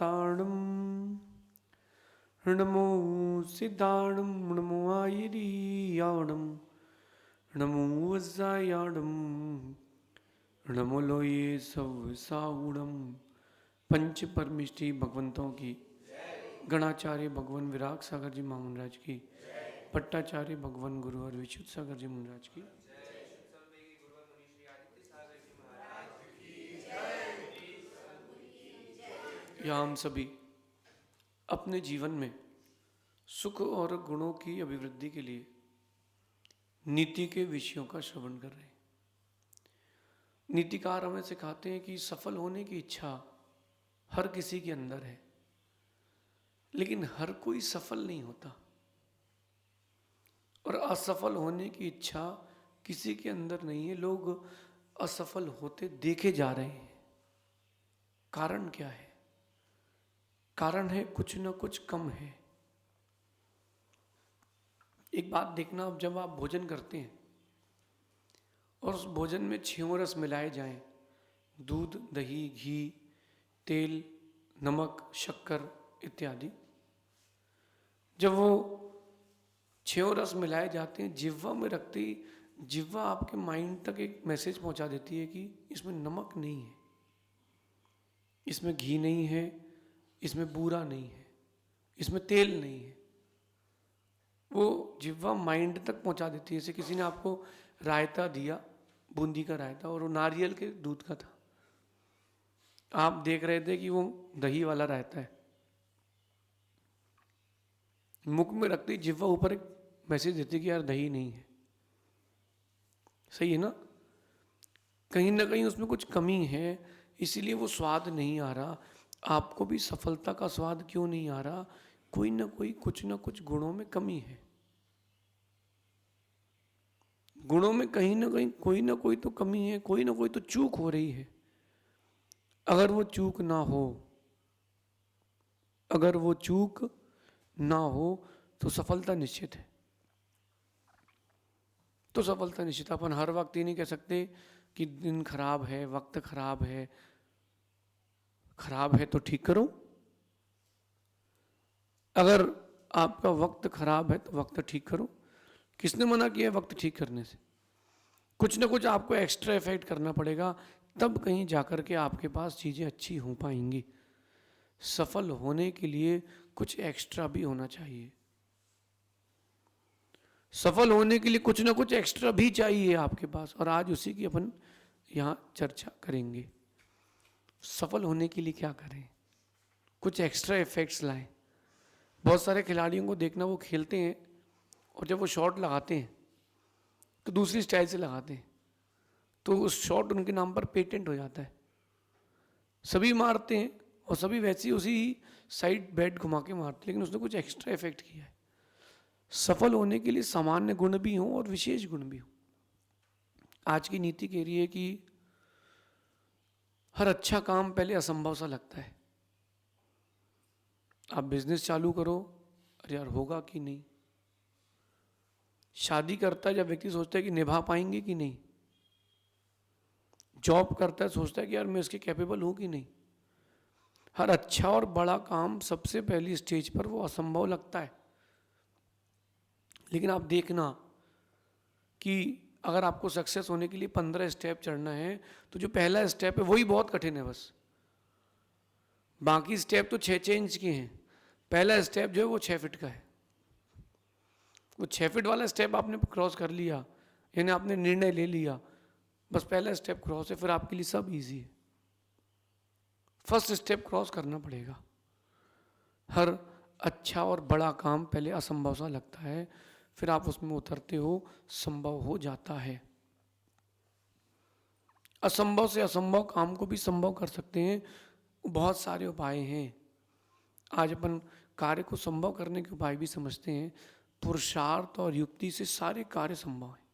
ताणम नमो सिद्धाणम नमो आयरियाणम नमो वज्रायाणम नमो लोये सवसाउणम। पंच परमिष्टि भगवंतों की, गणाचार्य भगवान विराग सागर जी महामंडराज की, पट्टाचार्य भगवान गुरु और विशुद्ध सागर जी महाराज की, या हम सभी अपने जीवन में सुख और गुणों की अभिवृद्धि के लिए नीति के विषयों का श्रवण कर रहे हैं। नीतिकार हमें सिखाते हैं कि सफल होने की इच्छा हर किसी के अंदर है, लेकिन हर कोई सफल नहीं होता, और असफल होने की इच्छा किसी के अंदर नहीं है। लोग असफल होते देखे जा रहे हैं। कारण क्या है? कारण है कुछ न कुछ कम है। एक बात देखना, अब जब आप भोजन करते हैं और उस भोजन में 6 रस मिलाए जाएं, दूध, दही, घी, तेल, नमक, शक्कर इत्यादि, जब वो 6 रस मिलाए जाते हैं, जिह्वा में रखते ही जिह्वा आपके माइंड तक एक मैसेज पहुंचा देती है कि इसमें नमक नहीं है, इसमें घी नहीं है, इसमें बूरा नहीं है, इसमें तेल नहीं है। वो जिह्वा माइंड तक पहुंचा देती है। जैसे किसी ने आपको रायता दिया, बूंदी का रायता, और वो नारियल के दूध का था। आप देख रहे थे कि वो दही वाला रायता है, मुख में रखते ही जिह्वा ऊपर एक मैसेज देती है कि यार दही नहीं है। सही है ना? कहीं ना कहीं उसमें कुछ कमी है, इसीलिए वो स्वाद नहीं आ रहा। आपको भी सफलता का स्वाद क्यों नहीं आ रहा? कोई ना कोई, कुछ ना कुछ गुणों में कमी है। गुणों में कहीं ना कोई तो कमी है, कोई ना कोई तो चूक हो रही है। अगर वो चूक ना हो, अगर वो चूक ना हो तो सफलता निश्चित है। तो सफलता निश्चित। अपन हर वक्त ये नहीं कह सकते कि दिन खराब है, वक्त खराब है। खराब है तो ठीक करो। अगर आपका वक्त खराब है तो वक्त ठीक करो। किसने मना किया वक्त ठीक करने से? कुछ ना कुछ आपको एक्स्ट्रा इफेक्ट करना पड़ेगा, तब कहीं जाकर के आपके पास चीज़ें अच्छी हो पाएंगी। सफल होने के लिए कुछ एक्स्ट्रा भी होना चाहिए। सफल होने के लिए कुछ ना कुछ एक्स्ट्रा भी चाहिए आपके पास, और आज उसी की अपन यहाँ चर्चा करेंगे। सफल होने के लिए क्या करें? कुछ एक्स्ट्रा इफेक्ट्स लाएं। बहुत सारे खिलाड़ियों को देखना, वो खेलते हैं और जब वो शॉट लगाते हैं तो दूसरी स्टाइल से लगाते हैं, तो उस शॉट उनके नाम पर पेटेंट हो जाता है। सभी मारते हैं और सभी वैसे उसी साइड बैट घुमा के मारते हैं, लेकिन उसने कुछ एक्स्ट्रा इफेक्ट किया है। सफल होने के लिए सामान्य गुण भी हों और विशेष गुण भी हों। आज की नीति कह रही है कि हर अच्छा काम पहले असंभव सा लगता है। आप बिजनेस चालू करो, अरे यार होगा कि नहीं। शादी करता है जब व्यक्ति सोचता है कि निभा पाएंगे कि नहीं। जॉब करता है, सोचता है कि यार मैं इसके कैपेबल हूं कि नहीं। हर अच्छा और बड़ा काम सबसे पहली स्टेज पर वो असंभव लगता है। लेकिन आप देखना कि अगर आपको सक्सेस होने के लिए 15 स्टेप चढ़ना है, तो जो पहला स्टेप है वही बहुत कठिन है बस। बाकी स्टेप तो 6 इंच के हैं। पहला स्टेप जो है वो 6 फीट का है। वो 6 फीट वाला स्टेप आपने क्रॉस कर लिया, यानी आपने निर्णय ले लिया, बस पहला स्टेप क्रॉस है, फिर आपके लिए सब इजी है। फर्स्ट स्टेप क्रॉस करना पड़ेगा। हर अच्छा और बड़ा काम पहले असंभव सा लगता है, फिर आप उसमें उतरते हो, संभव हो जाता है। असंभव से असंभव काम को भी संभव कर सकते हैं। बहुत सारे उपाय हैं। आज अपन कार्य को संभव करने के उपाय भी समझते हैं। पुरुषार्थ और युक्ति से सारे कार्य संभव है।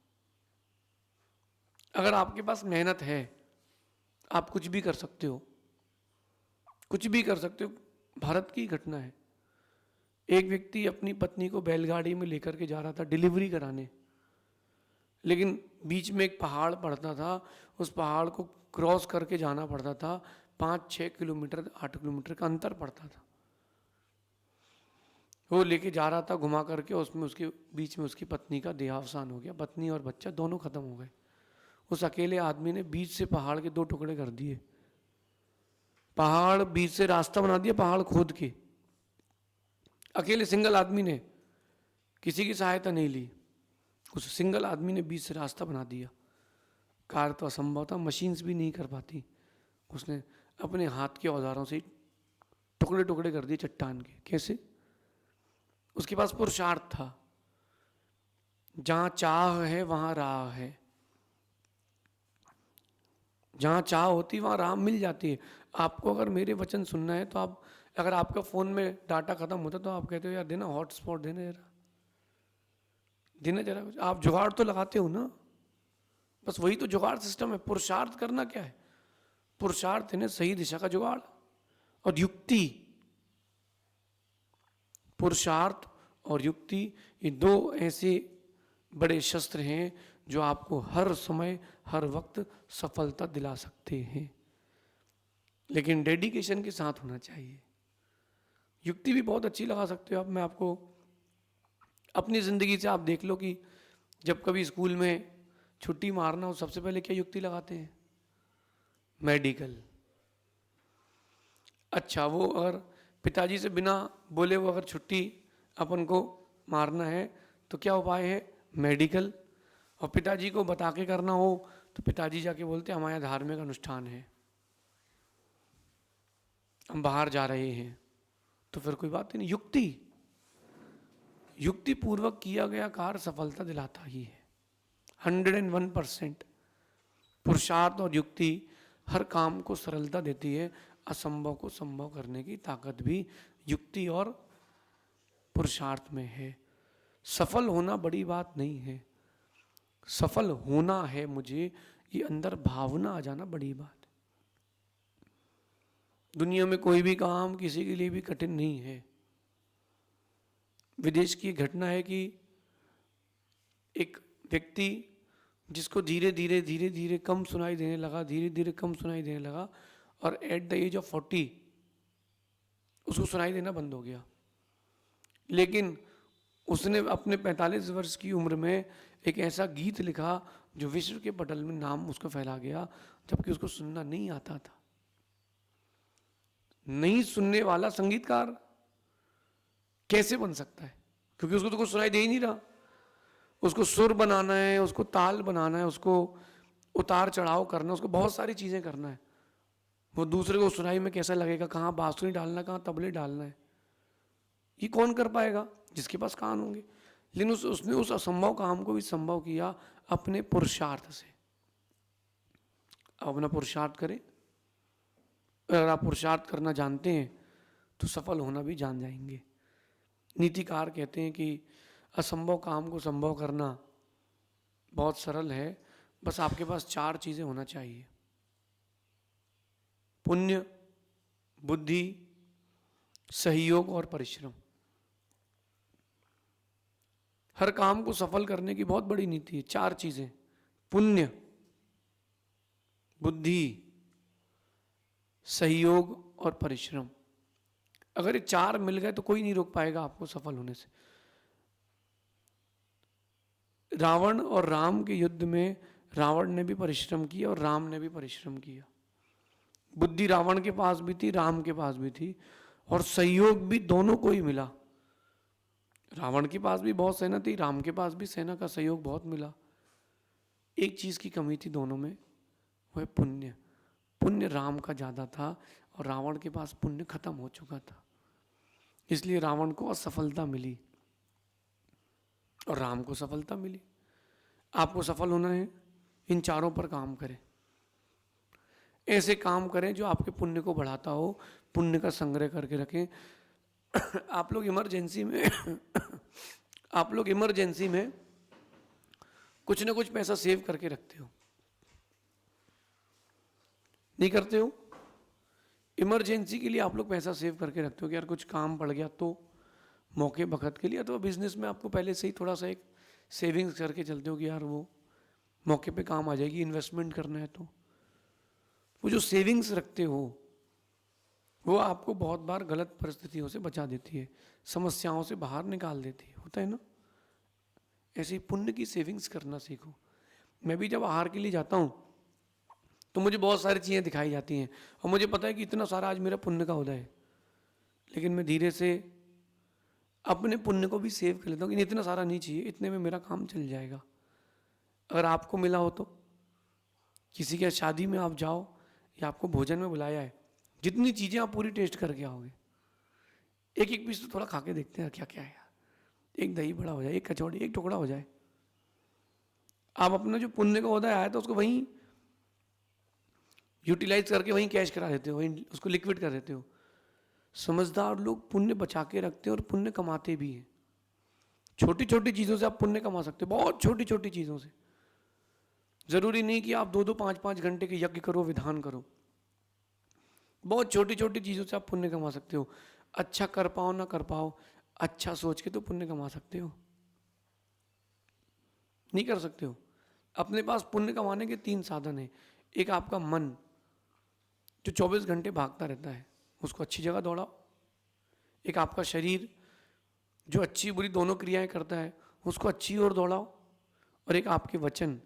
अगर आपके पास मेहनत है, आप कुछ भी कर सकते हो, कुछ भी कर सकते हो। भारत की घटना है, एक व्यक्ति अपनी पत्नी को बैलगाड़ी में लेकर के जा रहा था डिलीवरी कराने, लेकिन बीच में एक पहाड़ पड़ता था, उस पहाड़ को क्रॉस करके जाना पड़ता था। 5-6 किलोमीटर 8 किलोमीटर का अंतर पड़ता था। वो लेके जा रहा था घुमा करके, उसमें उसके बीच में उसकी पत्नी का देहावसान हो गया, पत्नी और बच्चा दोनों खत्म हो गए। उस अकेले आदमी ने बीच से पहाड़ के 2 टुकड़े कर दिए, पहाड़ बीच से रास्ता बना दिया, पहाड़ खोद के, अकेले सिंगल आदमी ने, किसी की सहायता नहीं ली, उस सिंगल आदमी ने बीच से रास्ता बना दिया। कार तो असंभव था, मशीन्स भी नहीं कर पाती, उसने अपने हाथ के औजारों से टुकड़े टुकड़े कर दिए चट्टान के। कैसे? उसके पास पुरुषार्थ था। जहां चाह है वहां राह है, जहां चाह होती वहां राह मिल जाती है। आपको अगर मेरे वचन सुनना है तो आप, अगर आपका फोन में डाटा खत्म होता तो आप कहते हो यार देना हॉटस्पॉट, देना जरा, देना जरा कुछ, आप जुगाड़ तो लगाते हो ना। बस वही तो जुगाड़ सिस्टम है। पुरुषार्थ करना क्या है? पुरुषार्थ है ना सही दिशा का जुगाड़ और युक्ति। पुरुषार्थ और युक्ति ये 2 ऐसे बड़े शस्त्र हैं जो आपको हर समय हर वक्त सफलता दिला सकते हैं, लेकिन डेडिकेशन के साथ होना चाहिए। युक्ति भी बहुत अच्छी लगा सकते हो आप। मैं आपको अपनी ज़िंदगी से आप देख लो कि जब कभी स्कूल में छुट्टी मारना हो, सबसे पहले क्या युक्ति लगाते हैं? मेडिकल। अच्छा, वो अगर पिताजी से बिना बोले वो अगर छुट्टी अपन को मारना है तो क्या उपाय है? मेडिकल। और पिताजी को बता के करना हो तो पिताजी जाके बोलते हमारे यहाँ धार्मिक अनुष्ठान है, हम बाहर जा रहे हैं, तो फिर कोई बात ही नहीं। युक्ति, युक्ति पूर्वक किया गया कार्य सफलता दिलाता ही है 101%। पुरुषार्थ और युक्ति हर काम को सरलता देती है। असंभव को संभव करने की ताकत भी युक्ति और पुरुषार्थ में है। सफल होना बड़ी बात नहीं है, सफल होना है मुझे, ये अंदर भावना आ जाना बड़ी बात है। दुनिया में कोई भी काम किसी के लिए भी कठिन नहीं है। विदेश की घटना है कि एक व्यक्ति जिसको धीरे धीरे धीरे धीरे कम सुनाई देने लगा, धीरे धीरे कम सुनाई देने लगा, और एट द एज ऑफ 40 उसको सुनाई देना बंद हो गया। लेकिन उसने अपने 45 वर्ष की उम्र में एक ऐसा गीत लिखा जो विश्व के पटल में नाम उसका फैला गया, जबकि उसको सुनना नहीं आता था। नहीं सुनने वाला संगीतकार कैसे बन सकता है? क्योंकि उसको तो कुछ सुनाई दे ही नहीं रहा। उसको सुर बनाना है, उसको ताल बनाना है, उसको उतार चढ़ाव करना, उसको बहुत सारी चीजें करना है। वो दूसरे को सुनाई में कैसा लगेगा, कहाँ बांसुरी डालना, कहाँ तबले डालना है, ये कौन कर पाएगा? जिसके पास कान होंगे। लेकिन उसने उस असंभव काम को भी संभव किया अपने पुरुषार्थ से। अब अपना पुरुषार्थ करें। अगर आप पुरुषार्थ करना जानते हैं तो सफल होना भी जान जाएंगे। नीतिकार कहते हैं कि असंभव काम को संभव करना बहुत सरल है, बस आपके पास 4 चीजें होना चाहिए: पुण्य, बुद्धि, सहयोग और परिश्रम। हर काम को सफल करने की बहुत बड़ी नीति है। 4 चीजें: पुण्य, बुद्धि, सहयोग और परिश्रम। अगर ये 4 मिल गए तो कोई नहीं रोक पाएगा आपको सफल होने से। रावण और राम के युद्ध में रावण ने भी परिश्रम किया और राम ने भी परिश्रम किया। बुद्धि रावण के पास भी थी, राम के पास भी थी, और सहयोग भी दोनों को ही मिला। रावण के पास भी बहुत सेना थी, राम के पास भी सेना का सहयोग बहुत मिला। एक चीज की कमी थी दोनों में, वो है पुण्य। पुण्य राम का ज्यादा था और रावण के पास पुण्य खत्म हो चुका था, इसलिए रावण को असफलता मिली और राम को सफलता मिली। आपको सफल होना है, इन 4 पर काम करें। ऐसे काम करें जो आपके पुण्य को बढ़ाता हो, पुण्य का संग्रह करके रखें। आप लोग इमरजेंसी में आप लोग इमरजेंसी में कुछ ना कुछ पैसा सेव करके रखते हो, नहीं करते हो? इमरजेंसी के लिए आप लोग पैसा सेव करके रखते हो कि यार कुछ काम पड़ गया तो, मौके बखत के लिए। तो बिजनेस में आपको पहले से ही थोड़ा सा एक सेविंग्स करके चलते हो कि यार वो मौके पे काम आ जाएगी, इन्वेस्टमेंट करना है तो। वो जो सेविंग्स रखते हो वो आपको बहुत बार गलत परिस्थितियों से बचा देती है, समस्याओं से बाहर निकाल देती है, होता है ना। ऐसे ही पुण्य की सेविंग्स करना सीखो। मैं भी जब आहार के लिए जाता हूँ तो मुझे बहुत सारी चीज़ें दिखाई जाती हैं और मुझे पता है कि इतना सारा आज मेरा पुण्य का उदय है, लेकिन मैं धीरे से अपने पुण्य को भी सेव कर लेता हूँ कि इतना सारा नहीं चाहिए, इतने में मेरा काम चल जाएगा। अगर आपको मिला हो तो किसी के शादी में आप जाओ या आपको भोजन में बुलाया है, जितनी चीज़ें आप पूरी टेस्ट करके आओगे, एक एक पीस तो थोड़ा खा के देखते हैं क्या क्या है यार, एक दही बड़ा हो जाए, एक कचौड़ी, एक टुकड़ा हो जाए। आप अपना जो पुण्य का उदय आया था उसको वहीं यूटिलाइज करके वहीं कैश करा देते हो, वहीं उसको लिक्विड कर देते हो। समझदार लोग पुण्य बचा के रखते हैं और पुण्य कमाते भी हैं। छोटी छोटी चीज़ों से आप पुण्य कमा सकते हो, बहुत छोटी छोटी चीज़ों से। ज़रूरी नहीं कि आप 2-2 5-5 घंटे के यज्ञ करो, विधान करो। बहुत छोटी छोटी चीज़ों से आप पुण्य कमा सकते हो। अच्छा कर पाओ ना कर पाओ, अच्छा सोच के तो पुण्य कमा सकते हो। नहीं कर सकते हो? अपने पास पुण्य कमाने के 3 साधन हैं। एक आपका मन जो 24 घंटे भागता रहता है, उसको अच्छी जगह दौड़ाओ। एक आपका शरीर जो अच्छी बुरी दोनों क्रियाएं करता है, उसको अच्छी ओर दौड़ाओ। और एक आपके वचन,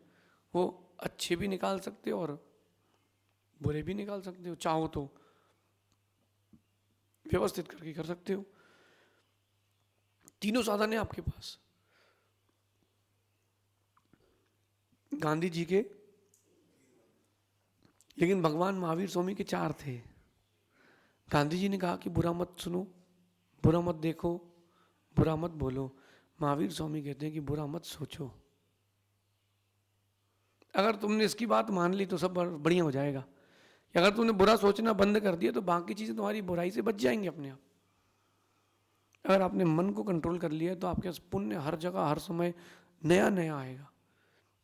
वो अच्छे भी निकाल सकते हो और बुरे भी निकाल सकते हो, चाहो तो व्यवस्थित करके कर सकते हो। तीनों साधन है आपके पास। गांधी जी के, लेकिन भगवान महावीर स्वामी के 4 थे। गांधी जी ने कहा कि बुरा मत सुनो, बुरा मत देखो, बुरा मत बोलो। महावीर स्वामी कहते हैं कि बुरा मत सोचो। अगर तुमने इसकी बात मान ली तो सब बढ़िया हो जाएगा। अगर तुमने बुरा सोचना बंद कर दिया तो बाकी चीज़ें तुम्हारी बुराई से बच जाएंगी अपने आप। अगर आपने मन को कंट्रोल कर लिया तो आपके पास पुण्य हर जगह हर समय नया नया आएगा।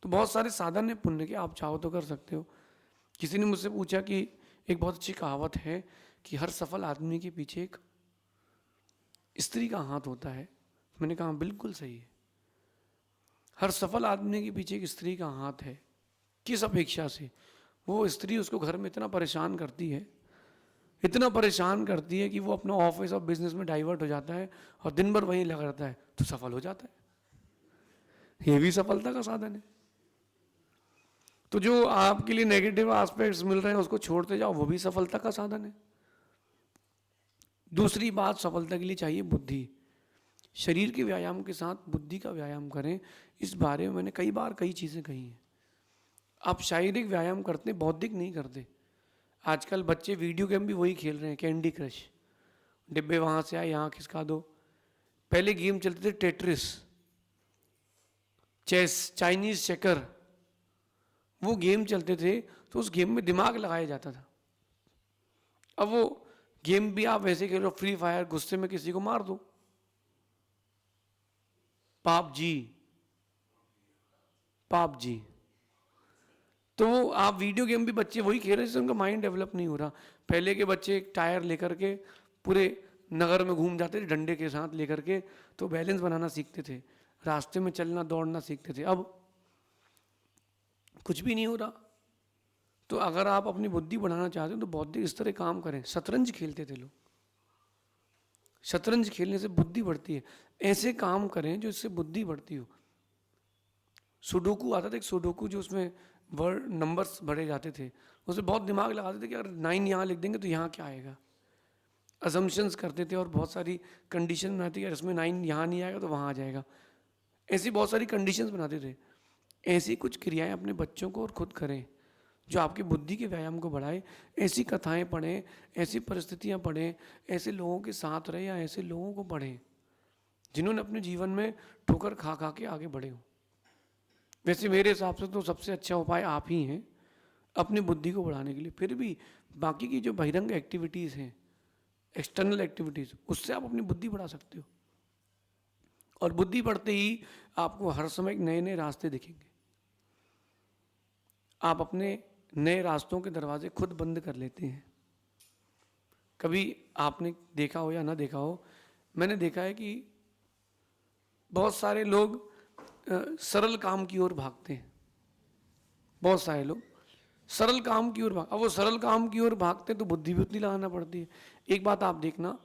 तो बहुत सारे साधन है पुण्य के, आप चाहो तो कर सकते हो। किसी ने मुझसे पूछा कि एक बहुत अच्छी कहावत है कि हर सफल आदमी के पीछे एक स्त्री का हाथ होता है। मैंने कहा बिल्कुल सही है। हर सफल आदमी के पीछे एक स्त्री का हाथ है। किस अपेक्षा से? वो स्त्री उसको घर में इतना परेशान करती है, इतना परेशान करती है कि वो अपना ऑफिस और बिजनेस में डाइवर्ट हो जाता है और दिन भर वहीं लगा रहता है, तो सफल हो जाता है। ये भी सफलता का साधन है। तो जो आपके लिए नेगेटिव एस्पेक्ट्स मिल रहे हैं उसको छोड़ते जाओ, वो भी सफलता का साधन है। दूसरी बात, सफलता के लिए चाहिए बुद्धि। शरीर के व्यायाम के साथ बुद्धि का व्यायाम करें। इस बारे में मैंने कई बार कई चीज़ें कही हैं। आप शारीरिक व्यायाम करते, बौद्धिक नहीं करते। आजकल बच्चे वीडियो गेम भी वही खेल रहे हैं, कैंडी क्रश। डिब्बे वहाँ से आए, यहाँ खिसका दो। पहले गेम चलते थे टेट्रिस, चेस, चाइनीज चेकर। वो गेम चलते थे तो उस गेम में दिमाग लगाया जाता था। अब वो गेम भी आप वैसे खेलो, फ्री फायर, गुस्से में किसी को मार दो। पाप जी, पाप जी। तो वो आप वीडियो गेम भी बच्चे वही खेल रहे हैं जिससे उनका माइंड डेवलप नहीं हो रहा। पहले के बच्चे एक टायर लेकर के पूरे नगर में घूम जाते थे डंडे के साथ लेकर के, तो बैलेंस बनाना सीखते थे, रास्ते में चलना दौड़ना सीखते थे। अब कुछ भी नहीं हो रहा। तो अगर आप अपनी बुद्धि बढ़ाना चाहते हो तो बौद्धिक इस तरह काम करें। शतरंज खेलते थे लोग, शतरंज खेलने से बुद्धि बढ़ती है। ऐसे काम करें जो इससे बुद्धि बढ़ती हो। सुडोकू आता था, एक सुडोकू जो उसमें वर्ड नंबर्स भरे जाते थे, उसमें बहुत दिमाग लगाते थे कि अगर 9 यहाँ लिख देंगे तो यहाँ क्या आएगा। असम्पशंस करते थे और बहुत सारी कंडीशन बनाते थे, अगर इसमें 9 यहाँ नहीं आएगा तो वहाँ आ जाएगा। ऐसी बहुत सारी कंडीशंस बनाते थे। ऐसी कुछ क्रियाएं अपने बच्चों को और खुद करें जो आपकी बुद्धि के व्यायाम को बढ़ाए। ऐसी कथाएं पढ़ें, ऐसी परिस्थितियां पढ़ें, ऐसे लोगों के साथ रहे या ऐसे लोगों को पढ़ें जिन्होंने अपने जीवन में ठोकर खा खा के आगे बढ़े हो। वैसे मेरे हिसाब से तो सबसे अच्छा उपाय आप ही हैं अपनी बुद्धि को बढ़ाने के लिए। फिर भी बाकी की जो बहिरंग एक्टिविटीज़ हैं, एक्सटर्नल एक्टिविटीज़, उससे आप अपनी बुद्धि बढ़ा सकते हो। और बुद्धि बढ़ते ही आपको हर समय नए नए रास्ते दिखेंगे। आप अपने नए रास्तों के दरवाजे खुद बंद कर लेते हैं। कभी आपने देखा हो या ना देखा हो, मैंने देखा है कि बहुत सारे लोग सरल काम की ओर भागते हैं। बहुत सारे लोग सरल काम की ओर भाग, अब वो सरल काम की ओर भागते तो बुद्धि भी उतनी लगाना पड़ती है। एक बात आप देखना,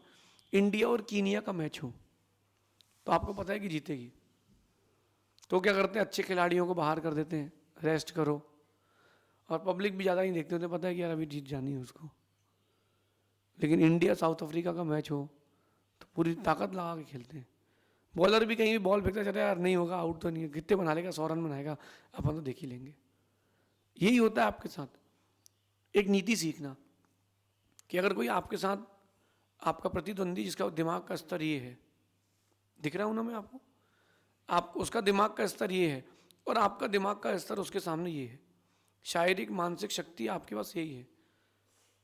इंडिया और कीनिया का मैच हो तो आपको पता है कि जीतेगी, तो क्या करते हैं, अच्छे खिलाड़ियों को बाहर कर देते हैं, रेस्ट करो, और पब्लिक भी ज़्यादा नहीं देखते होते, पता है कि यार अभी जीत जानी है उसको। लेकिन इंडिया साउथ अफ्रीका का मैच हो तो पूरी ताकत लगा के खेलते हैं, बॉलर भी कहीं भी बॉल फेंकता चले, यार नहीं होगा, आउट तो नहीं है, कितने बना लेगा, 100 रन बनाएगा, अपन तो देख ही लेंगे। यही होता है आपके साथ। एक नीति सीखना कि अगर कोई आपके साथ, आपका प्रतिद्वंदी जिसका दिमाग का स्तर ये है, दिख रहा हूं ना मैं आपको, आप उसका दिमाग का स्तर ये है और आपका दिमाग का स्तर उसके सामने ये है, शारीरिक मानसिक शक्ति आपके पास यही है,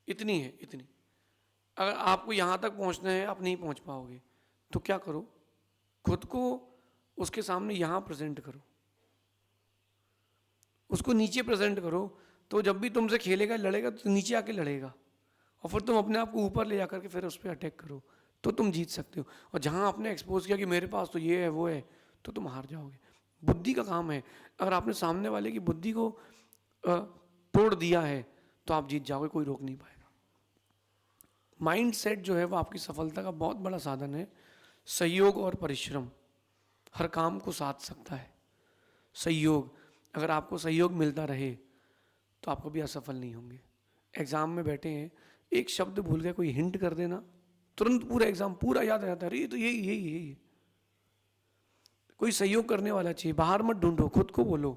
इतनी है, इतनी। अगर आपको यहाँ तक पहुँचना है, आप नहीं पहुँच पाओगे, तो क्या करो, खुद को उसके सामने यहाँ प्रेजेंट करो, उसको नीचे प्रेजेंट करो, तो जब भी तुमसे खेलेगा लड़ेगा तो नीचे आके लड़ेगा, और फिर तुम अपने आप को ऊपर ले जाकर के फिर उस पर अटैक करो, तो तुम जीत सकते हो। और जहाँ आपने एक्सपोज किया कि मेरे पास तो ये है वो है, तो तुम हार जाओगे। बुद्धि का काम है, अगर आपने सामने वाले की बुद्धि को तोड़ दिया है तो आप जीत जाओगे, कोई रोक नहीं पाएगा। माइंड सेट जो है वो आपकी सफलता का बहुत बड़ा साधन है। सहयोग और परिश्रम हर काम को साध सकता है। सहयोग, अगर आपको सहयोग मिलता रहे तो आप कभी असफल नहीं होंगे। एग्जाम में बैठे हैं, एक शब्द भूल गए, कोई हिंट कर देना, तुरंत पूरा एग्जाम पूरा याद आ जाता है, अरे ये तो यही यही यही। कोई सहयोग करने वाला चाहिए, बाहर मत ढूंढो, खुद को बोलो,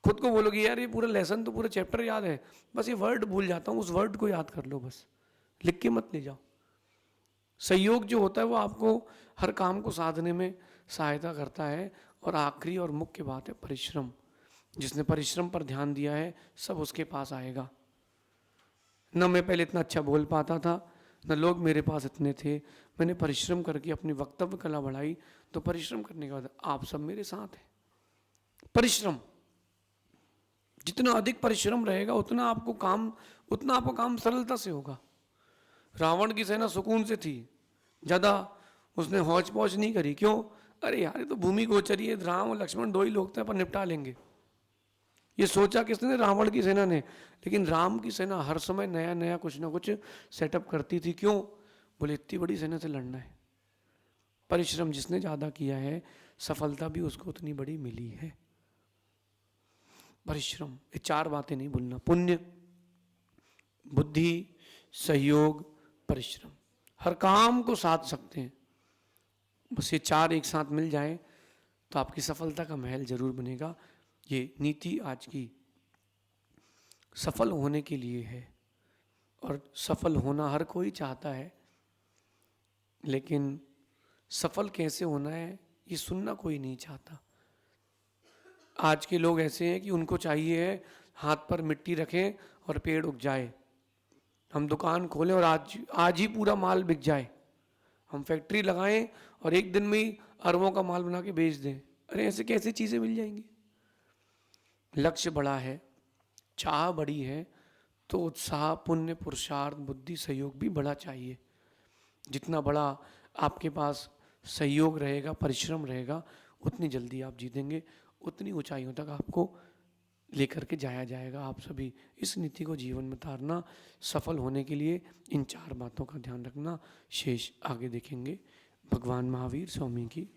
खुद को बोलो कि यार ये पूरा लेसन तो पूरा चैप्टर याद है, बस ये वर्ड भूल जाता हूँ, उस वर्ड को याद कर लो, बस लिख के मत ले जाओ। सहयोग जो होता है वो आपको हर काम को साधने में सहायता करता है। और आखिरी और मुख्य बात है परिश्रम। जिसने परिश्रम पर ध्यान दिया है सब उसके पास आएगा। न मैं पहले इतना अच्छा बोल पाता था, न लोग मेरे पास इतने थे, मैंने परिश्रम करके अपनी वक्तव्य कला बढ़ाई, तो परिश्रम करने के बाद आप सब मेरे साथ हैं। परिश्रम, जितना अधिक परिश्रम रहेगा उतना आपको काम सरलता से होगा। रावण की सेना सुकून से थी, ज़्यादा उसने हौच पौच नहीं करी। क्यों? अरे यार ये तो भूमि गोचरी है, राम और लक्ष्मण दो ही लोग थे, अपन निपटा लेंगे। ये सोचा किसने? रावण की सेना ने। लेकिन राम की सेना हर समय नया नया कुछ ना कुछ सेटअप करती थी। क्यों? बोले इतनी बड़ी सेना से लड़ना है। परिश्रम जिसने ज़्यादा किया है सफलता भी उसको उतनी बड़ी मिली है। परिश्रम, ये चार बातें नहीं भूलना, पुण्य, बुद्धि, सहयोग, परिश्रम, हर काम को साध सकते हैं। बस ये चार एक साथ मिल जाए तो आपकी सफलता का महल जरूर बनेगा। ये नीति आज की सफल होने के लिए है, और सफल होना हर कोई चाहता है, लेकिन सफल कैसे होना है ये सुनना कोई नहीं चाहता। आज के लोग ऐसे हैं कि उनको चाहिए है हाथ पर मिट्टी रखें और पेड़ उग जाए, हम दुकान खोलें और आज ही पूरा माल बिक जाए, हम फैक्ट्री लगाएं और एक दिन में ही अरबों का माल बना के बेच दें। अरे ऐसे कैसे चीज़ें मिल जाएंगी? लक्ष्य बड़ा है, चाह बड़ी है, तो उत्साह, पुण्य, पुरुषार्थ, बुद्धि, सहयोग भी बड़ा चाहिए। जितना बड़ा आपके पास सहयोग रहेगा, परिश्रम रहेगा, उतनी जल्दी आप जीतेंगे, उतनी ऊंचाइयों तक आपको लेकर के जाया जाएगा। आप सभी इस नीति को जीवन में उतारना। सफल होने के लिए इन चार बातों का ध्यान रखना। शेष आगे देखेंगे। भगवान महावीर स्वामी की